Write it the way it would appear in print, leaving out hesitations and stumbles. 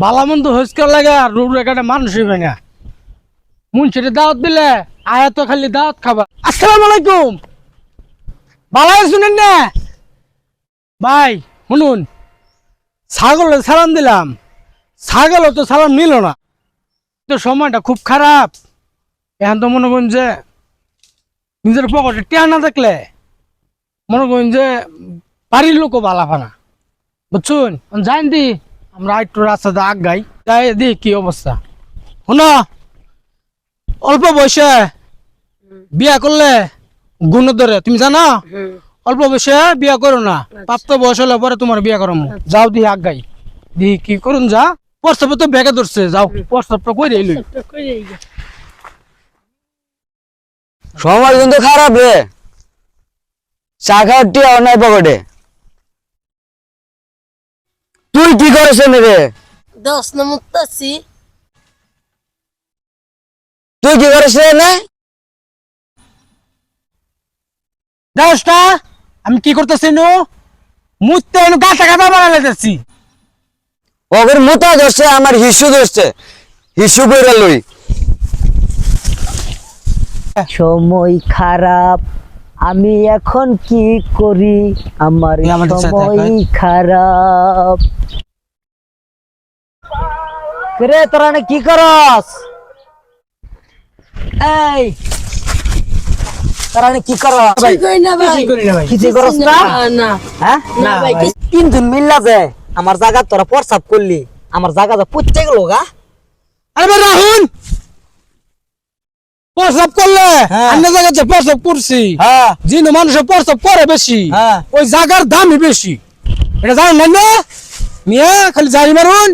বালামন্দ হইসকার লাগে আর রোড একটা মানুষ হইবে না মুন্সিরে দাওয়াত দিলে আয়া তো খালি দাওয়াত খাবা। আসসালামু আলাইকুম, ভালো শুনেন না ভাই? শুনুন, ছাগল সালাম দিলাম, ছাগল তো সালাম নিল না। তো সময়টা খুব খারাপ। এখন তো মনে করেন যে নিজের পকেটে টিয়া না দেখলে মনে করেন যে বাড়ির লোকও বালাফানা, বুঝছুন? জান দি আমরা একটু রাস্তাতে আগ গাই, যাই দি কি অবস্থা। শোনো, অল্প বয়সে বিয়া করলে গুণ ধরে, তুমি জানো? অল্প বয়সে বিয়া করো না, প্রাপ্ত বয়স হলে পরে তোমার বিয়া করো। যাও দি আগ গাই, দি কি করুন যা। প্রস্তাব তো ব্যাগে ধরছে, যাও প্রস্তাবটা কই রে। সময় কিন্তু খারাপ রে, চা খাওয়ার টিয়া নাই পকেটে। তুই কি করেছেন রে? দশ নম্বর তাছি তুই কি করেছিস? দশটা আমি কি করতেছি নু মুতে গাছা গাছা বানালে যাচ্ছি। ওদের মোটা ধরছে, আমার হিসু ধরছে, হিসু করে লই। সময় খারাপ, আমি এখন কি করি, আমার সময় খারাপ। রে তোরা না কি করস? এই তোরা কি করস? কই না ভাই, কিছু করস না? না হ্যাঁ না ভাই, তিনজন মিল্লা যে আমার জায়গা তোরা প্রস্তাব করলি, আমার জায়গাটা পুঁতে গেল গা। আরে ভাই রাহুল, প্রস্তাব করলে অন্য জায়গাতে প্রস্তাব করছি। হ্যাঁ যে মানুষের প্রস্তাব করে বেশি, হ্যাঁ ওই জায়গার দামই বেশি। এটা জানেন না? মিয়া খালি জারি মারুন।